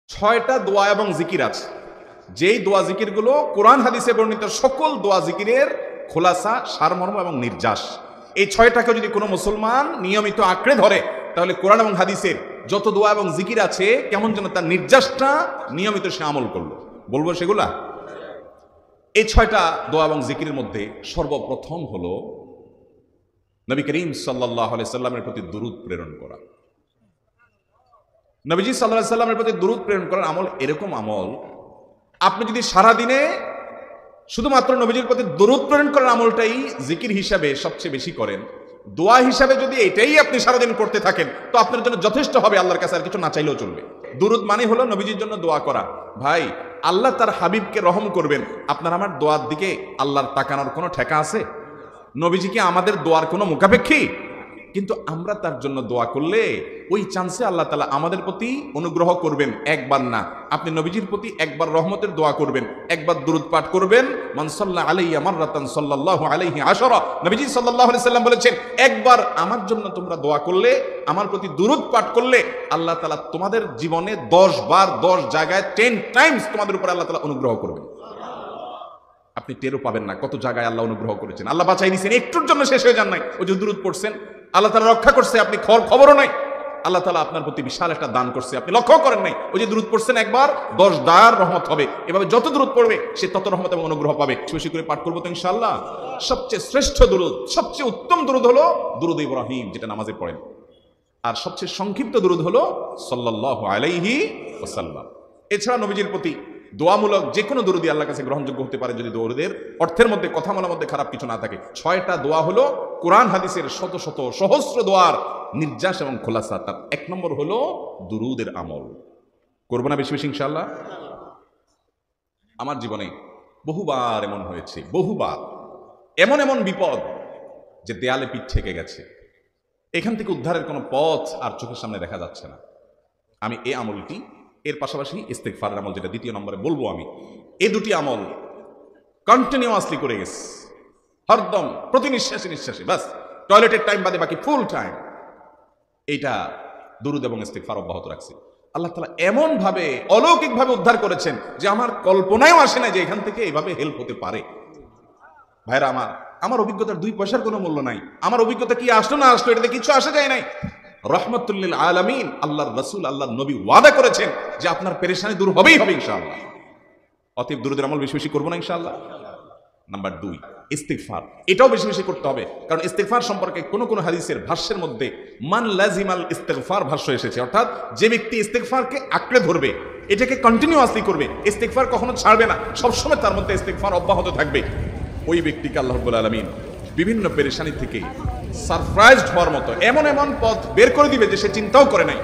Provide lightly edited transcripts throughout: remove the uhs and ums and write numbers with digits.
ছয়টা দোয়া এবং জিকির আছে, যেই দোয়া জিকিরগুলো কোরআন হাদিসে বর্ণিত সকল দোয়া জিকিরের খোলাসা, সারমর্ম এবং নির্যাস। এই ছয়টাকে যদি কোনো মুসলমান নিয়মিত আঁকড়ে ধরে, তাহলে কোরআন এবং হাদিসের যত দোয়া এবং জিকির আছে কেমন যেন তার নির্যাসটা নিয়মিত সে আমল করলো। বলবো সেগুলা। এই ছয়টা দোয়া এবং জিকিরের মধ্যে সর্বপ্রথম হলো নবী করিম সাল্লাল্লাহু আলাইহি সাল্লামের প্রতি দুরূদ প্রেরণ করা। নবীজি সাল্লাল্লাহু আলাইহি সাল্লামের প্রতি দুরূদ প্রেরণ করার আমল এরকম আমল, আপনি যদি সারাদিনে শুধুমাত্র নবীজির প্রতি দুরূদ প্রেরণ করার আমলটাই জিকির হিসাবে সবচেয়ে বেশি করেন, দোয়া হিসাবে যদি এটাই আপনি সারাদিন করতে থাকেন, তো আপনার জন্য যথেষ্ট হবে, আল্লাহর কাছে আর কিছু না চাইলেও চলবে। দুরূদ মানে হলো নবীজির জন্য দোয়া করা। ভাই, আল্লাহ তার হাবিবকে রহম করবেন, আপনার আমার দোয়ার দিকে আল্লাহর তাকানোর কোনো ঠেকা আছে? নবীজি কি আমাদের দোয়ার কোনো মুখাপেক্ষী? কিন্তু আমরা তার জন্য দোয়া করলে ওই চান্সে আল্লাহ তাআলা আমাদের প্রতি অনুগ্রহ করবেন। একবার না, আপনি নবীজির প্রতি একবার রহমতের দোয়া করবেন, একবার দুরূদ পাঠ করবেন। মান সাল্লা আলাইয়া মাররাতান সাল্লাল্লাহু আলাইহি আশারা, নবীজি সাল্লাল্লাহু আলাইহি সাল্লাম বলেছেন, একবার আমার জন্য তোমরা দোয়া করলে, আমার প্রতি দুরূদ পাঠ করলে, আল্লাহ তাআলা তোমাদের জীবনে 10 বার 10 জায়গায় 10 টাইমস তোমাদের উপর আল্লাহ তাআলা অনুগ্রহ করবেন। আপনি টেরও পাবেন না কত জায়গায় আল্লাহ অনুগ্রহ করেছেন। আল্লাহ বাঁচাই দিয়েছেন, একটুর জন্য শেষ হয়ে যান নাই। ওই যে দুরূদ পড়ছেন, আল্লাহ তাআলা রক্ষা করছে, আপনি খবরও নাই। আল্লাহ তাআলা আপনার প্রতি বিশাল একটা দান করছে, আপনি লক্ষ্য করেন নাই। ওই যে দুরূদ পড়ছেন একবার, 10 দার রহমত হবে। এভাবে যত দুরূদ পড়বে সে তত রহমত এবং অনুগ্রহ পাবে। বেশি করে পাঠ করবো তো ইনশাআল্লাহ। সবচেয়ে শ্রেষ্ঠ দুরূদ, সবচেয়ে উত্তম দুরূদ হলো দুরূদ ইব্রাহিম, যেটা নামাজে পড়েন। আর সবচেয়ে সংক্ষিপ্ত দুরূদ হলো সাল্লাল্লাহু আলাইহি ওয়াসাল্লাম। এছাড়া নবীজির প্রতি দোয়ামূলক যে কোনো দুরূদই আল্লাহর কাছে গ্রহণযোগ্য হতে পারে, যদি দুরূদের অর্থের মধ্যে, কথামালার মধ্যে খারাপ কিছু না থাকে। 6টা দোয়া হলো কোরআন হাদিসের শত শত সহস্র দোয়ার নির্যাস এবং খোলাসা। তার 1 নম্বর হলো দুরূদের আমল। করবো না বেশি বেশি ইনশাআল্লাহ? আমার জীবনে বহুবার এমন হয়েছে, বহুবার এমন এমন বিপদ যে দেয়ালে পিঠ ঠেকে গেছে, এখান থেকে উদ্ধারের কোনো পথ আর চোখের সামনে দেখা যাচ্ছে না। আমি এই আমলটি, এর পাশাপাশি ইস্তেগফারের আমল, যেটা 2 নম্বরে বলবো আমি, এই দুটি আমল কন্টিনিউয়াসলি করে গেছি, হরদম প্রতি নিঃশ্বাসে নিঃশ্বাসে, বাস টয়লেটের টাইম বাদে বাকি ফুল টাইম এইটা দুরূদ এবং ইস্তেগফার অব্যাহত রাখছি। আল্লাহ তাআলা এমন ভাবে অলৌকিক ভাবে উদ্ধার করেছেন যে আমার কল্পনায়ও আসে না যে এখান থেকে এইভাবে হেল্প হতে পারে। ভাইরা আমার অভিজ্ঞতার 2 পয়সার কোনো মূল্য নাই। আমার অভিজ্ঞতা কি আসলো না আসলো এটাতে কিছু আসে যায় নাই। রহমাতুল লিল আলামিন আল্লাহর রাসূল, আল্লাহর নবী ওয়াদা করেছেন যে আপনার পেরেশানি দূর হবেই হবে ইনশাআল্লাহ। অতএব দুরূদের আমল বেশি বেশি করব না ইনশাআল্লাহ। নাম্বার 2, ইস্তিগফার। এটাও বেশি বেশি করতে হবে, কারণ ইস্তিগফার সম্পর্কে কোন কোন হাদিসের ভাষ্যের মধ্যে মান লাজিমাল ইস্তিগফার ভাষ্য এসেছে, অর্থাৎ যে ব্যক্তি ইস্তিগফারকে আঁকড়ে ধরবে, এটাকে কন্টিনিউয়াসলি করবে, ইস্তিগফার কখনো ছাড়বে না, সবসময় তার মধ্যে ইস্তিগফার অব্যাহত থাকবে, ওই ব্যক্তিকে আল্লাহ রাব্বুল আলামিন বিভিন্ন পেরেশানি থেকে সারপ্রাইজড হওয়ার মতো এমন এমন পথ বের করে দিবে যে সে চিন্তাও করে নাই।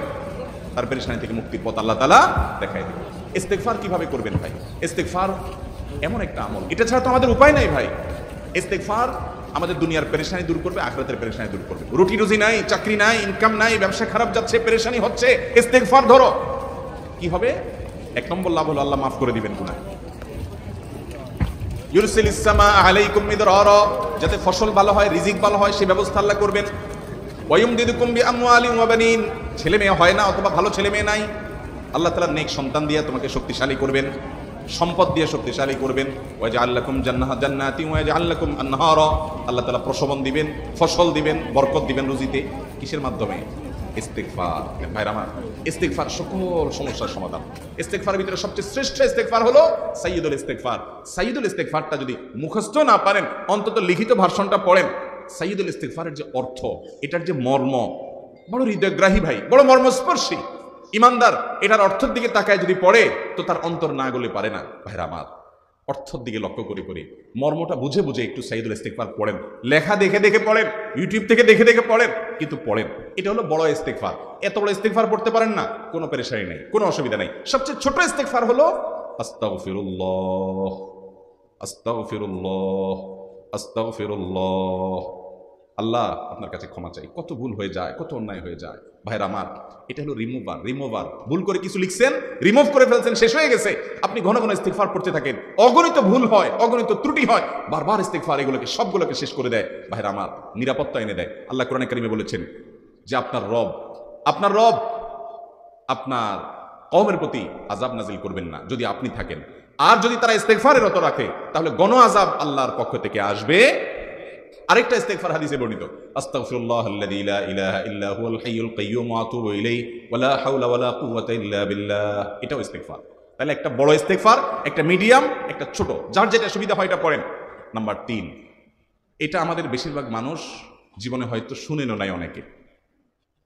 তার পেরেশানি থেকে মুক্তির পথ আল্লাহ তাআলা দেখায় দিবে। ইস্তিগফার কিভাবে করবেন ভাই? ইস্তিগফার এমন একটা আমল, এটা ছাড়া তো আমাদের উপায় নাই ভাই। ইস্তিগফার আমাদের দুনিয়ার পেরেশানি দূর করবে, আখিরাতের পেরেশানি দূর করবে। রুটি রুজি নাই, চাকরি নাই, ইনকাম নাই, ব্যবসা খারাপ যাচ্ছে, পেরেশানি হচ্ছে, ইস্তিগফার ধরো। কি হবে? 1 নম্বর লাভ হলো আল্লাহ মাফ করে দিবেন গুনাহ। ইউরসিলিস সামা আলাইকুম মিদরারা, যাতে ফসল ভালো হয়, রিজিক ভালো হয়, সেই ব্যবস্থা আল্লাহ করবেন। ওয়ায়ুমদিদুকুম বিআমওয়ালিন ওয়া বানিন, ছেলে মেয়ে হয় না অথবা ভালো ছেলে মেয়ে নাই, আল্লাহ তাআলা নেক সন্তান দিয়ে তোমাকে শক্তিশালী করবেন, সম্পদ দিয়ে শক্তিশালী করবেন। ওয়াজআল লাকুম জান্নাতি ওয়াজআল লাকুম আনহারা, আল্লাহ তাআলা প্রসবন দিবেন, ফসল দিবেন, বরকত দিবেন রুজিতে। কিসের মাধ্যমে? ইস্তিগফার। ভাইরা আমার, ইস্তিগফার সকল সমস্যার সমাধান। ইস্তিগফারের ভিতরে সবচেয়ে শ্রেষ্ঠ ইস্তিগফার হলো সাইয়্যিদুল ইস্তিগফার। সাইয়্যিদুল ইস্তিগফারটা যদি মুখস্থ না পারেন, অন্তত লিখিত ভার্সনটা পড়েন। সাইয়্যিদুল ইস্তিগফারের যে অর্থ, এটার যে মর্ম, বড় হৃদয়গ্রাহী ভাই, বড় মর্মস্পর্শী। ইমানদার এটার অর্থের দিকে তাকায় যদি পড়ে, তো তার অন্তর না গলে পারে না। ভাইরা আমার, অর্থের দিকে লক্ষ্য করে করে মর্মটা বুঝে বুঝে একটু সাইয়্যিদুল ইস্তিগফার পড়েন। লেখা দেখে দেখে পড়েন, ইউটিউব থেকে দেখে দেখে পড়েন, কিন্তু পড়েন। এটা হলো বড় ইস্তিগফার। এত বড় ইস্তিগফার পড়তে পারেন না, কোনো পেরেশানি নেই, কোনো অসুবিধা নেই। সবচেয়ে ছোট ইস্তিগফার হলো আস্তাগফিরুল্লাহ, আস্তাগফিরুল্লাহ, আস্তাগফিরুল্লাহ। আল্লাহ আপনার কাছে ক্ষমা চাই, কত ভুল হয়ে যায়, কত অন্যায় হয়ে যায়। ভাইরা আমার, এটা হলো রিমুভার। ভুল করে কিছু লিখছেন, রিমুভ করে ফেলছেন, শেষ হয়ে গেছে। আপনি ঘন ঘন ইস্তিগফার পড়তে থাকেন, অগণিত ভুল হয়, অগণিত ত্রুটি হয়, বারবার ইস্তিগফার এগুলোকে সবগুলোকে শেষ করে দেয়। ভাইরা আমার, নিরাপত্তা এনে দেয়। আল্লাহ কোরআনে কারিমে বলেছেন যে আপনার রব আপনার কওমের প্রতি আযাব নাজিল করবেন না যদি আপনি থাকেন। আর যদি তারা ইস্তেগফারে রত রাখে তাহলে গণ আযাব আল্লাহর পক্ষ থেকে আসবে। আরেকটা ইস্তেগফার হাদিসে বর্ণিত, আস্তাগফিরুল্লাহাল্লাযী লা ইলাহা ইল্লা হুয়াল হাইয়ুল কাইয়্যুম ওয়া আতুবু ইলাইহি ওয়া লা হাওলা ওয়া লা কুওয়াতা ইল্লা বিল্লাহ। এটাও ইস্তেগফার। তাহলে একটা বড় ইস্তেগফার, একটা মিডিয়াম, একটা ছোট, যার যেটা সুবিধা হয় এটা পড়েন। নাম্বার 3, এটা আমাদের বেশিরভাগ মানুষ জীবনে হয়তো শুনেনও নাই,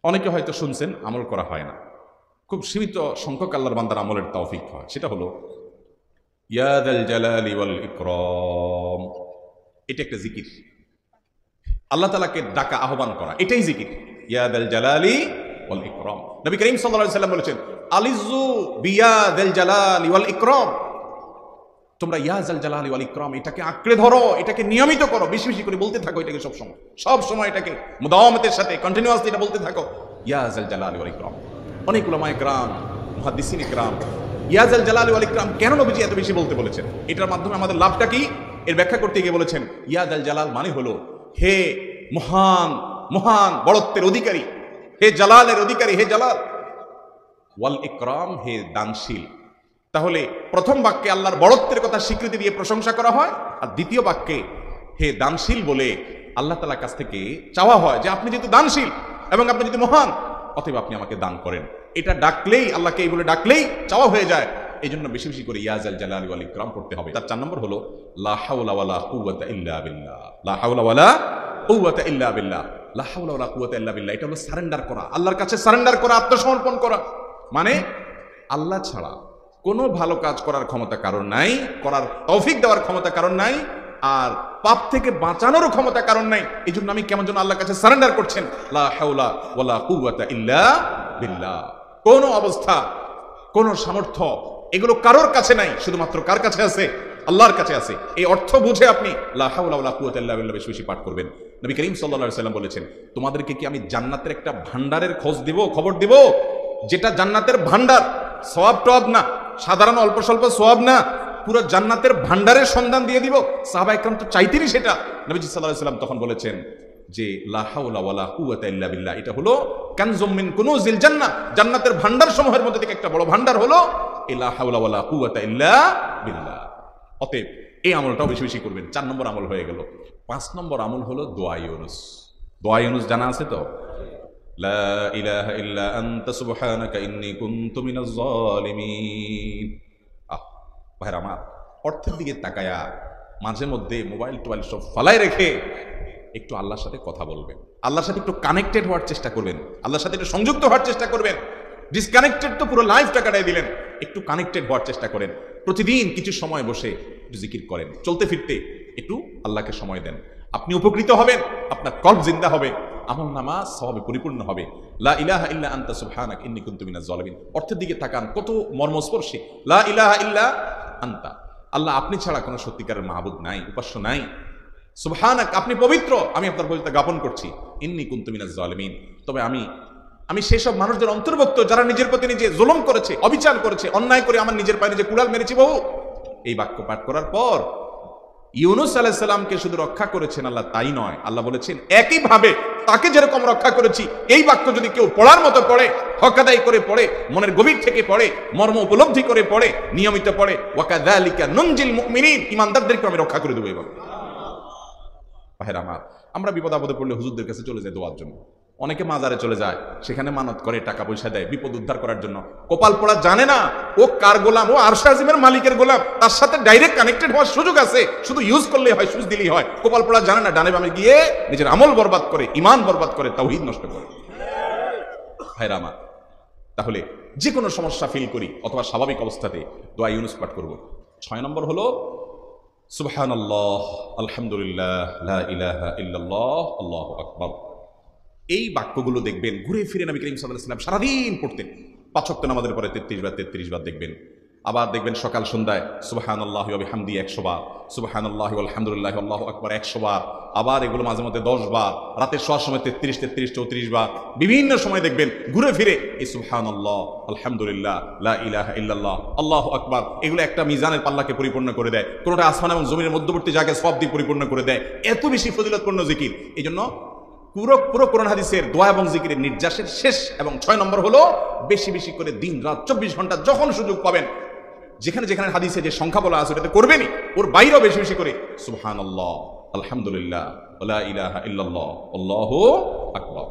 অনেকে হয়তো শুনছেন, আমল করা হয় না। খুব সীমিত সংখ্যক আল্লাহর বান্দার আমলের তৌফিক হয়। সেটা হলো ইয়া যাল জালালি ওয়াল ইকরাম। এটা একটা জিকির, আল্লাহ তাআলাকে ডাকা, আহ্বান করা, এটাই জিকির। ইয়া যাল জালালি ওয়াল ইকরাম। নবী করিম সাল্লাল্লাহু আলাইহি ওয়াসাল্লাম বলেছেন, আলিজু বিয়া যাল জালালি ওয়াল ইকরাম। তোমরা ইয়া যাল জালালি ওয়াল ইকরাম এটাকে আঁকড়ে ধরো, এটাকে নিয়মিত করো, বেশি বেশি করে বলতে থাকো এটাকে সব সময় এটাকে মুদাওয়ামাতের সাথে কন্টিনিউয়াসলি এটা বলতে থাকো, ইয়া যাল জালালি ওয়াল ইকরাম। অনেক উলামায়ে কেরাম, মুহাদ্দিসিনে কেরাম ইয়া যাল জালালি ওয়াল ইকরাম কেন নবীজি এত বেশি বলতে বলেছেন, এটার মাধ্যমে আমাদের লাভটা কি, এর ব্যাখ্যা করতে গিয়ে বলেছেন, ইয়া যাল জালাল মানে হলো হে মহান মহান বড়ত্বের অধিকারী, হে জালালের অধিকারী, হে জালাল, ওয়াল ইকরাম হে দানশীল। তাহলে প্রথম বাক্যে আল্লাহর বড়ত্বের কথা স্বীকৃতি দিয়ে প্রশংসা করা হয়, আর দ্বিতীয় বাক্যে হে দানশীল বলে আল্লাহ তাআলার কাছ থেকে চাওয়া হয় যে আপনি যেহেতু দানশীল এবং আপনি যদি মহান, অতএব আপনি আমাকে দান করেন। এটা ডাকলেই, আল্লাহকে এই বলে ডাকলেই চাওয়া হয়ে যায়। এই জন্য বেশি বেশি করে ইয়া যাল জালালি ওয়াল ইকরাম পড়তে হবে। তার 4 নম্বর হলো লা হাওলা ওয়ালা কুওয়াতা ইল্লা বিল্লাহ। লা হাওলা ওয়ালা কুওয়াতা ইল্লা বিল্লাহ। লা হাওলা ওয়ালা কুওয়াতা ইল্লা বিল্লাহ, এটা হলো সারেন্ডার করা, আল্লাহর কাছে সারেন্ডার করা, আত্মসমর্পণ করা। মানে আল্লাহ ছাড়া কোনো ভালো কাজ করার ক্ষমতা কারণ নাই, করার তৌফিক দেওয়ার ক্ষমতা কারণ নাই, আর পাপ থেকে বাঁচানোরও ক্ষমতা কারণ নাই। এই জন্য আমি কেমন যেন আল্লাহর কাছে সারেন্ডার করছেন, লা হাওলা ওয়ালা কুওয়াতা ইল্লা বিল্লাহ। কোন অবস্থা, কোন সামর্থ্য, এগুলো কারোর কাছে নাই, শুধুমাত্র কার কাছে আছে, আল্লাহর কাছে আছে। এই অর্থ বুঝে আপনি লা হাওলা ওয়ালা কুওয়াতা ইল্লা বিল্লাহ বেশি বেশি পাঠ করবেন। নবী করিম সাল্লাল্লাহু আলাইহি ওয়াসাল্লাম বলেছেন, তোমাদেরকে কি আমি জান্নাতের একটা ভান্ডারের খবর দিব, যেটা জান্নাতের ভান্ডার, সওয়াব টওয়াব না, সাধারণ অল্প স্বল্প সওয়াব না, পুরো জান্নাতের ভান্ডারের সন্ধান দিয়ে দিব। সাহাবায়ে কেরাম তো চাইতেনই সেটা। নবীজি সাল্লাল্লাহু আলাইহি ওয়াসাল্লাম তখন বলেছেন যে লা হাওলা ওয়ালা কুওয়াতা ইল্লা বিল্লাহ, এটা হলো কানজুম মিন কুনুজিল জান্নাহ, জান্নাতের ভান্ডার সমূহের মধ্যে থেকে একটা বড় ভান্ডার হলো লা হাওলা ওয়ালা কুওয়াতা ইল্লা বিল্লাহ। অতএব এই আমলটাও বেশি বেশি করবেন। 4 নম্বর আমল হয়ে গেল। 5 নম্বর আমল হলো দোয়া ইউনুস। দোয়া ইউনুস জানা আছে তো? লা ইলাহা ইল্লা আনতা সুবহানাকা ইন্নী কুনতু মিনাজ জালিমিন। ভাইরা আমার, অর্থের দিকে তাকায়া মাঝে মধ্যে মোবাইল টোবাইল সব ফালাই রেখে একটু আল্লাহর সাথে কথা বলবেন, আল্লাহর সাথে একটু কানেক্টেড হওয়ার চেষ্টা করবেন, আল্লাহর সাথে একটু সংযুক্ত হওয়ার চেষ্টা করবেন। ডিসকানেক্টেড তো পুরো লাইফটা কাটাই দিলেন, একটু কানেক্টেড হওয়ার চেষ্টা করেন। প্রতিদিন কিছু সময় বসে একটু জিকির করেন, চলতে ফিরতে একটু আল্লাহকে সময় দেন, আপনি উপকৃত হবেন, আপনার কলব জিন্দা হবে, আমল নামা সওয়াবে পরিপূর্ণ হবে। লা ইলাহা ইল্লা আনতা সুবহানাকা ইন্নী কুনতু মিনাজ জালিমিন। অর্থের দিকে তাকান, কত মর্মস্পর্শী। লা ইলাহা ইল্লা আনতা, আল্লাহ আপনি ছাড়া কোনো সত্যিকারের মাহবুদ নাই, উপাস্য নাই। সুবহানাক, আপনি পবিত্র, আমি আপনার পবিত্রতা জ্ঞাপন করছি। ইন্নী কুনতু মিনাজ জালিমিন, তবে আমি সেসব মানুষদের অন্তর্ভুক্ত যারা নিজের প্রতি নিজে জুলুম করেছে, অবিচার করেছে, অন্যায় করে আমার নিজের পায়ে নিজে কুড়াল মেরেছি বহু। এই বাক্য পাঠ করার পর ইউনুস আলাইহিস সালামকে শুধু রক্ষা করেছেন আল্লাহ, তাই নয়, আল্লাহ বলেছেন একইভাবে তাকে যেরকম রক্ষা করেছি, এই বাক্য যদি কেউ পড়ার মতো পড়ে, হক আদায় করে পড়ে, মনের গভীর থেকে পড়ে, মর্ম উপলব্ধি করে পড়ে, নিয়মিত পড়ে, ওয়াকাযালিকা নুনজিল মুমিনিন, ঈমানদারদেরকে আমি রক্ষা করে দেব। এভাবে ভাইরা আমার, আমরা বিপদ আপদে পড়লে হুজুরদের কাছে চলে যাই দোয়ার জন্য, অনেকে মাজারে চলে যায়, সেখানে মানত করে, টাকা পয়সা দেয় বিপদ উদ্ধার করার জন্য। কপাল পোড়া জানে না ও কার গোলাম, ও আরশ আজিমের মালিকের গোলাম, তার সাথে ডাইরেক্ট কানেক্টেড হওয়ার সুযোগ আছে, শুধু ইউজ করলেই হয়, সুযোগ দিলেই হয়। কপাল পোড়া জানে না, ডানে বামে গিয়ে নিজের আমল বরবাদ করে, ঈমান বরবাদ করে, তাওহীদ নষ্ট করে। ভাইরা আমার, তাহলে যে কোনো সমস্যা ফিল করি অথবা স্বাভাবিক অবস্থাতে দোয়া ইউনুস পাঠ করব। 6 নম্বর হলো সুবহানাল্লাহ, আলহামদুলিল্লাহ, লা ইলাহা ইল্লাল্লাহ, আল্লাহু আকবার। এই বাক্যগুলো দেখবেন ঘুরে ফিরে নবী করিম সাল্লাল্লাহু আলাইহি ওয়াসাল্লাম সারাদিন পড়তেন। 5 ওয়াক্ত নামাজের পরে 33 বার দেখবেন। আবার দেখবেন সকাল সন্ধ্যায় সুবহানাল্লাহি ওয়া বিহামদিহি 100 বার, সুবহানাল্লাহি ওয়া আলহামদুলিল্লাহি আল্লাহু আকবার 100 বার। আবার এগুলো মাঝে মধ্যে 10 বার, রাতের শোয়ার সময় 33, 34 বার। বিভিন্ন সময় দেখবেন ঘুরে ফিরে এই সুবহানাল্লাহ, আলহামদুলিল্লাহ, লা ইলাহা ইল্লাল্লাহ, আল্লাহু আকবার, এগুলো একটা মিজানের পাল্লাকে পরিপূর্ণ করে দেয়। কোনটা আসমান এবং জমিনের মধ্যবর্তী জায়গায় সওয়াব দিয়ে পরিপূর্ণ করে দেয়। এত বেশি ফজিলতপূর্ণ জিকির। এই জন্য পুরো পুরো কোরআন হাদিসের দোয়া এবং জিকিরের নির্যাসের শেষ এবং 6 নম্বর হলো বেশি বেশি করে দিন রাত 24 ঘন্টা যখন সুযোগ পাবেন, যেখানে যেখানে হাদিসে যে সংখ্যা বলা আছে ওটাতে করবেনই, ওর বাইরেও বেশি বেশি করে সুবহানাল্লাহ, আলহামদুলিল্লাহ, ওয়া লা ইলাহা ইল্লাল্লাহ, আল্লাহু আকবার।